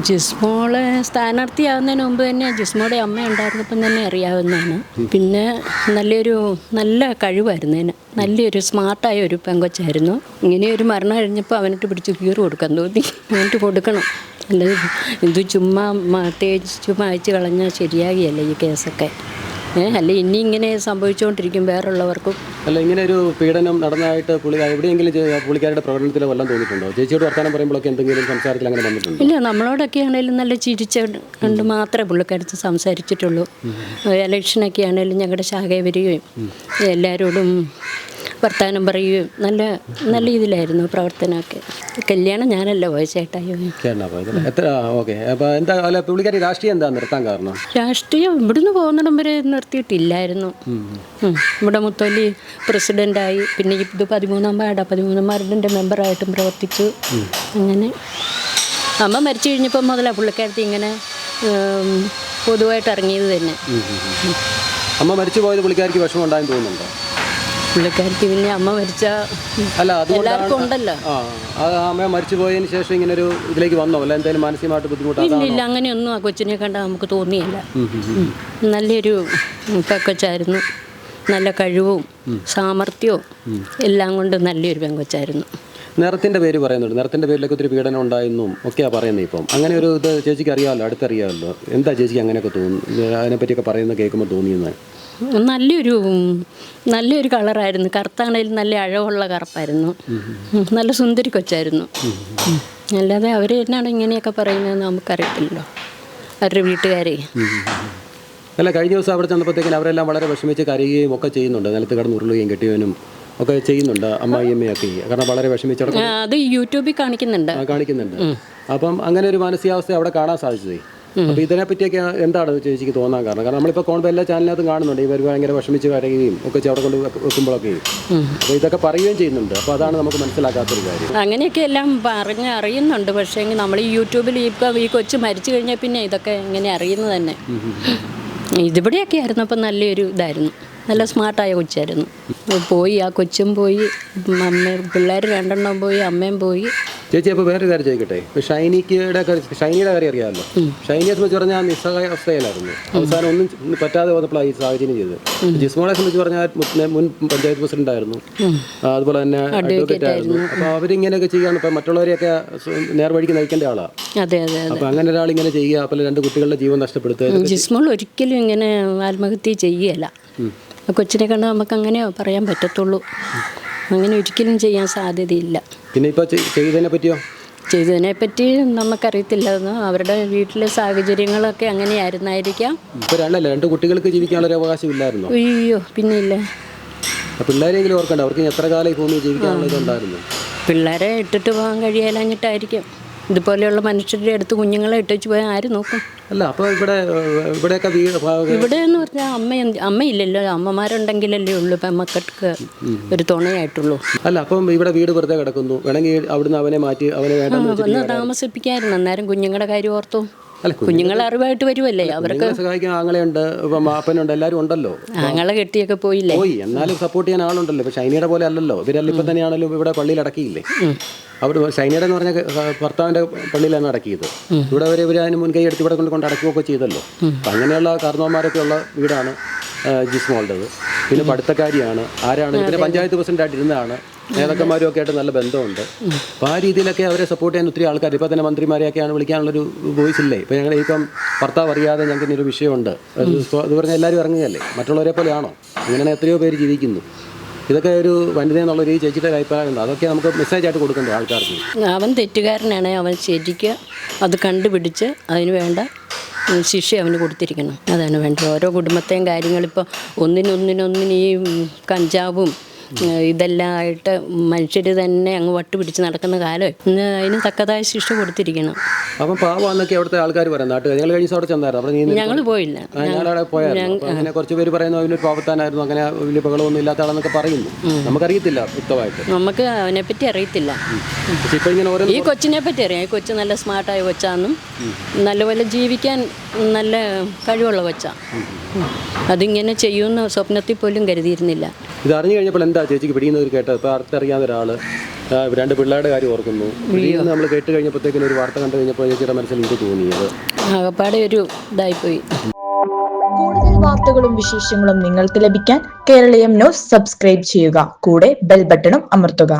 ജിസ്മോളെ സ്ഥാനാർത്ഥിയാകുന്നതിന് മുമ്പ് തന്നെ ജിസ്മോളുടെ അമ്മ ഉണ്ടായിരുന്നപ്പം തന്നെ അറിയാവുന്നതാണ്. പിന്നെ നല്ല കഴിവായിരുന്നു, നല്ലൊരു സ്മാർട്ടായ ഒരു പെങ്കൊച്ചായിരുന്നു. ഇങ്ങനെയൊരു മരണം കഴിഞ്ഞപ്പോൾ അവനിട്ട് പിടിച്ച് കീറ് കൊടുക്കാൻ തോന്നി. അവനിട്ട് കൊടുക്കണം, അല്ല ഇത് ചുമ്മാ തേച്ച് അയച്ചു കളഞ്ഞാൽ ശരിയാകിയല്ല ഈ കേസൊക്കെ. അല്ല ഇനി ഇങ്ങനെ സംഭവിച്ചുകൊണ്ടിരിക്കും വേറുള്ളവർക്കും. അല്ല, ഇങ്ങനെ ഒരു പീഡനം നടന്നതായിട്ട് എവിടെയെങ്കിലും പുള്ളിക്കാരുടെ പ്രകടനത്തിൽ വല്ലതും തോന്നിയിട്ടുണ്ടോ? ചേച്ചിയോട് വർത്തമാനം പറയുമ്പോഴൊക്കെ എന്തെങ്കിലും സംസാരത്തിൽ അങ്ങനെ വന്നിട്ടുണ്ടോ? ഇല്ല, നമ്മളോടൊക്കെ ആണെങ്കിലും നല്ല ചിരിച്ച കൊണ്ട് മാത്രമേ പുള്ളിക്കാരത്ത് സംസാരിച്ചിട്ടുള്ളൂ. ഇലക്ഷനൊക്കെ ആണെങ്കിലും ഞങ്ങളുടെ ശാഖയെ വരികയും എല്ലാവരോടും വർത്തമാനം പറയുകയും നല്ല ഇതിലായിരുന്നു പ്രവർത്തനമൊക്കെ. കല്യാണം ഞാനല്ല പോയ ചേട്ടായി. രാഷ്ട്രീയം എന്താ നിർത്താൻ കാരണം? രാഷ്ട്രീയം ഇവിടുന്ന് പോകുന്നിടം വരെ നിർത്തിയിട്ടില്ലായിരുന്നു. ഇവിടെ മുത്തോലി പ്രസിഡൻ്റായി, പിന്നെ ഇത് 13-ാം വാർഡിൻ്റെ മെമ്പറായിട്ടും പ്രവർത്തിച്ചു. അങ്ങനെ അമ്മ മരിച്ചു കഴിഞ്ഞപ്പോൾ മുതലാണ് പുള്ളിക്കാരത്തി ഇങ്ങനെ പൊതുവായിട്ട് ഇറങ്ങിയത് തന്നെ. അമ്മ മരിച്ചു പോയത് പുള്ളിക്കാരിക്ക് വിഷമം ഉണ്ടായെന്ന് തോന്നുന്നുണ്ടോ? പുള്ളിക്കാരിക്ക് പിന്നെ അമ്മ മരിച്ച എല്ലാവർക്കും ഉണ്ടല്ലോ. അമ്മ മരിച്ചു പോയതിന് ശേഷം ഇങ്ങനെ ഒരു ഇതിലേക്ക് വന്നോ? അല്ല എന്തെങ്കിലും മാനസികമായിട്ട് ബുദ്ധിമുട്ടാണ്? ഇല്ല, അങ്ങനെയൊന്നും ആ കൊച്ചിനെ കണ്ടാൽ നമുക്ക് തോന്നിയില്ല. നല്ലൊരു പെങ്കൊച്ചായിരുന്നു, നല്ല കഴിവും സാമർഥ്യവും എല്ലാം കൊണ്ട് നല്ലൊരു പെങ്കൊച്ചായിരുന്നു. നിറത്തിൻ്റെ പേര് പറയുന്നുണ്ട്, നിറത്തിൻ്റെ പേരിലൊക്കെ ഒത്തിരി പീഡനം ഉണ്ടായെന്നും ഒക്കെയാണ് പറയുന്നത്. ഇപ്പം അങ്ങനെ ഒരു ഇത് ചേച്ചിക്ക് അറിയാമല്ലോ, അടുത്തറിയാമല്ലോ. എന്താ ചേച്ചിക്ക് അങ്ങനെയൊക്കെ തോന്നുന്നു, അതിനെപ്പറ്റിയൊക്കെ പറയുന്നത് കേൾക്കുമ്പോൾ തോന്നിയെന്ന്? നല്ലൊരു കളറായിരുന്നു, കറുത്താണേലും നല്ല അഴകുള്ള കറുപ്പായിരുന്നു, നല്ല സുന്ദരി കൊച്ചായിരുന്നു. അല്ലാതെ അവർ എന്നാണ് ഇങ്ങനെയൊക്കെ പറയുന്നതെന്ന് നമുക്കറിയത്തില്ലല്ലോ, അവരുടെ വീട്ടുകാരെ. അല്ല, കഴിഞ്ഞ ദിവസം അവിടെ ചെന്നപ്പോഴത്തേക്കും അവരെല്ലാം വളരെ വിഷമിച്ച് കരയുകയും ഒക്കെ ചെയ്യുന്നുണ്ട്, നിലത്ത് കിടന്ന് ഉരുളുകയും കെട്ടിയവനും ഒക്കെ ചെയ്യുന്നുണ്ട്, അമ്മായിയമ്മയൊക്കെ. കാരണം വളരെ വിഷമിച്ചവിടെ അത് യൂട്യൂബിൽ കാണിക്കുന്നുണ്ട്. അപ്പം അങ്ങനെ ഒരു മാനസികാവസ്ഥ അവിടെ കാണാൻ സാധിച്ചത്. അപ്പോൾ ഇതിനെപ്പറ്റിയൊക്കെ എന്താണ് ചേച്ചിക്ക് തോന്നാൻ കാരണം? കാരണം നമ്മളിപ്പോൾ കാണുമ്പോൾ എല്ലാ ചാനലിനകത്തും കാണുന്നുണ്ട് ഇവർ ഭയങ്കര വിഷമിച്ച് കരയുകയും ഒക്കെ അവിടെ കൊണ്ട് വെക്കുമ്പോഴൊക്കെ. അപ്പോൾ ഇതൊക്കെ പറയുകയും ചെയ്യുന്നുണ്ട്. അപ്പോൾ അതാണ് നമുക്ക് മനസ്സിലാക്കാത്തൊരു കാര്യം. അങ്ങനെയൊക്കെ എല്ലാം അറിയുന്നുണ്ട്. പക്ഷേ നമ്മൾ ഈ യൂട്യൂബിൽ ഇപ്പോൾ ഈ കൊച്ചു മരിച്ചു കഴിഞ്ഞാൽ പിന്നെ ഇതൊക്കെ ഇങ്ങനെ അറിയുന്നത് തന്നെ. ഇതിവിടെയൊക്കെ ആയിരുന്നു അപ്പം നല്ലൊരു ഇതായിരുന്നു, നല്ല സ്മാർട്ടായ കൊച്ചായിരുന്നു. പോയി, ആ കൊച്ചും പോയി, പിള്ളേർ 2 പോയി, അമ്മയും പോയി. ചേച്ചി, അപ്പോൾ വേറൊരു കാര്യം ചോദിക്കട്ടെ. ഇപ്പോൾ ഷൈനിയുടെ കാര്യം അറിയാമല്ലോ. ഷൈനിയെ സംബന്ധിച്ച് പറഞ്ഞാൽ നിസ്സഹായാവസ്ഥയിലായിരുന്നു. അവസാനം ഒന്നും പറ്റാതെ വന്നപ്പോഴാണ് ഈ സാഹചര്യം ചെയ്തത്. ജിസ്മോളെ സംബന്ധിച്ച് പറഞ്ഞാൽ മുൻ പഞ്ചായത്ത് പ്രസിഡന്റ് ആയിരുന്നു, അതുപോലെ തന്നെ അഡ്വക്കേറ്റ് ആയിരുന്നു. അപ്പോൾ അവരിങ്ങനെയൊക്കെ ചെയ്യാൻ ഇപ്പം മറ്റുള്ളവരെയൊക്കെ നേർവഴിക്ക് നയിക്കേണ്ട ആളാണ്. അപ്പോൾ അങ്ങനെ ഒരാൾ ഇങ്ങനെ ചെയ്യുക, അപ്പോൾ 2 കുട്ടികളുടെ ജീവൻ നഷ്ടപ്പെടുത്തുക. ജിസ്മോൾ ഒരിക്കലും ഇങ്ങനെ ആത്മഹത്യ ചെയ്യുകയല്ല. കൊച്ചിനെ കണ്ട് നമുക്ക് അങ്ങനെ പറയാൻ പറ്റത്തുള്ളൂ, അങ്ങനെ ഒരിക്കലും ചെയ്യാൻ സാധ്യതയില്ല. പിന്നെ ഇപ്പോൾ ചെയ്തതിനെപ്പറ്റി നമുക്കറിയത്തില്ലായിരുന്നു. അവരുടെ വീട്ടിലെ സാഹചര്യങ്ങളൊക്കെ അങ്ങനെയായിരുന്നായിരിക്കാം. ഇപ്പോൾ 2 കുട്ടികൾക്ക് ജീവിക്കാനുള്ള അവകാശം ഇല്ലായിരുന്നു. അയ്യോ, പിന്നെ ഇല്ല. പിള്ളേരെങ്കിലും ഓർക്കണ്ട, അവർക്ക് എത്ര കാലം ഈ ഭൂമിയിൽ ജീവിക്കാനുള്ള ഇതുണ്ടായിരുന്നു. പിള്ളേരെ ഇട്ടിട്ട് പോകാൻ കഴിയാഞ്ഞിട്ടായിരിക്കും. ഇതുപോലെയുള്ള മനുഷ്യരുടെ അടുത്ത് കുഞ്ഞുങ്ങളെ ഇട്ടു പോയാൽ ആര് നോക്കും? അല്ല, അപ്പോൾ ഇവിടെയൊക്കെ എന്ന് പറഞ്ഞാൽ അമ്മയില്ലല്ലോ, അമ്മമാരുണ്ടെങ്കിലല്ലേ ഉള്ളൂ ഇപ്പം മക്കൾക്ക് ഒരു തുണയായിട്ടുള്ളൂ. അല്ല, അപ്പം ഇവിടെ വീട് വെറുതെ കിടക്കുന്നു, വേണമെങ്കിൽ അവിടുന്ന് അവനെ മാറ്റി അവനെ വന്ന് താമസിപ്പിക്കായിരുന്നു. അന്നേരം കുഞ്ഞുങ്ങളുടെ കാര്യം ഓർത്തു. കുഞ്ഞുങ്ങൾ അറിവായിട്ട് വരുമല്ലേ, അവർക്ക് സഹായിക്കാൻ ആങ്ങളുണ്ട്, അപ്പനുണ്ട്, എല്ലാവരും ഉണ്ടല്ലോ. ആങ്ങളെ കെട്ടിയൊക്കെ പോയി, എന്നാലും സപ്പോർട്ട് ചെയ്യാൻ ആളുണ്ടല്ലോ. ഇപ്പം ഷൈനിയുടെ പോലെ അല്ലല്ലോ, ഇവരെല്ലാം ഇപ്പം തന്നെയാണല്ലോ ഇവിടെ പള്ളിയിൽ അടക്കിയില്ലേ. അവിടെ ഷൈനിയുടെ എന്ന് പറഞ്ഞാൽ ഭർത്താവിൻ്റെ പള്ളിയിലാണ് അടക്കിയത്. ഇവിടെ ഇവർ അതിന് മുൻകൈ എടുത്ത് ഇവിടെ കൊണ്ട് അടക്കുകയൊക്കെ ചെയ്തല്ലോ. അപ്പം അങ്ങനെയുള്ള കാരണവന്മാരൊക്കെ ഉള്ള വീടാണ് ജിസ്മോളുടേത്. പിന്നെ പഠിത്തക്കാരിയാണ്, പിന്നെ പഞ്ചായത്ത് പ്രസിഡൻ്റായിട്ട് ഇരുന്നതാണ്, നേതാക്കന്മാരും ഒക്കെ ആയിട്ട് നല്ല ബന്ധമുണ്ട്. അപ്പോൾ ആ രീതിയിലൊക്കെ അവരെ സപ്പോർട്ട് ചെയ്യാൻ ഒത്തിരി ആൾക്കാർ, ഇപ്പോൾ തന്നെ മന്ത്രിമാരെയൊക്കെയാണ് വിളിക്കാനുള്ളൊരു വോയിസ് ഇല്ലേ. ഇപ്പോൾ ഞങ്ങൾ ഇപ്പം ഭർത്താവ് അറിയാതെ ഞങ്ങൾക്ക് ഇനിയൊരു വിഷയമുണ്ട് അത് പറഞ്ഞാൽ എല്ലാവരും ഇറങ്ങുകയല്ലേ. മറ്റുള്ളവരെ പോലെയാണോ? അങ്ങനെ എത്രയോ പേര് ജീവിക്കുന്നു. ഇതൊക്കെ ഒരു വനിത എന്നുള്ളൊരു ചേച്ചിയുടെ അഭിപ്രായം ഉണ്ട്. അതൊക്കെ നമുക്ക് മെസ്സേജായിട്ട് കൊടുക്കണ്ടേ ആൾക്കാർക്ക്? അവൻ തെറ്റുകാരനാണ്, അവൻ ശരിക്ക് അത് കണ്ടുപിടിച്ച് അതിന് വേണ്ട ശിക്ഷ അവന് കൊടുത്തിരിക്കണം. അതാണ് വേണ്ടത്. ഓരോ കുടുംബത്തെയും കാര്യങ്ങളിപ്പോൾ ഒന്നിനൊന്നിനൊന്നിന് ഈ കഞ്ചാവും ഇതെല്ലാം ആയിട്ട് മനുഷ്യർ തന്നെ അങ്ങ് വട്ടുപിടിച്ച് നടക്കുന്ന കാലം അതിന് തക്കതായ ശിക്ഷ കൊടുത്തിരിക്കണം. അപ്പം പാവാന്നൊക്കെ അവിടുത്തെ ആൾക്കാർ പറയാം. നാട്ടുകാർ ഞങ്ങൾ കഴിഞ്ഞ അവിടെ ചെന്നായിരുന്നു. ഞങ്ങൾ പോയില്ല. ഞങ്ങളവിടെ പോയായിരുന്നു. അങ്ങനെ കുറച്ച് പേര് പറയുന്നു അവനൊരു പാവത്താനായിരുന്നു, അങ്ങനെ വലിയ ബഹളമൊന്നും ഇല്ലാത്ത ആളെന്നൊക്കെ പറയുന്നു. നമുക്കറിയത്തില്ല വ്യക്തമായിട്ട്, നമുക്ക് അവനെപ്പറ്റി അറിയത്തില്ല. ഇപ്പം ഇങ്ങനെ ഈ കൊച്ചിനെ പറ്റി അറിയാം. ഈ കൊച്ചു നല്ല സ്മാർട്ടായ കൊച്ചാണെന്നും നല്ലപോലെ ജീവിക്കാൻ നല്ല കഴിവുള്ള കൊച്ചാണ്. അതിങ്ങനെ ചെയ്യുമെന്ന് സ്വപ്നത്തിൽ പോലും കരുതിയിരുന്നില്ല. ഇത് അറിഞ്ഞു കഴിഞ്ഞപ്പോൾ എന്താ ചേച്ചിക്ക് പിടിയുന്നവർ കേട്ടത്? ഇപ്പോൾ അടുത്തറിയാവുന്ന ഒരാൾ 2 പിള്ളേരുടെ കാര്യം ഓർക്കുന്നു. പിടിയെന്ന് നമ്മൾ കേട്ട് കഴിഞ്ഞപ്പോഴത്തേക്കിനും ഒരു വാർത്ത കണ്ടു കഴിഞ്ഞപ്പോൾ ചേച്ചിയുടെ മനസ്സിൽ എന്ത് തോന്നിയത്? ആകപ്പാടെ ഒരു ഇതായിപ്പോയി. കൂടുതൽ വാർത്തകളും വിശേഷങ്ങളും നിങ്ങൾക്ക് ലഭിക്കാൻ കേരളീയം ന്യൂസ് സബ്സ്ക്രൈബ് ചെയ്യുക. കൂടെ ബെൽ ബട്ടണും അമർത്തുക.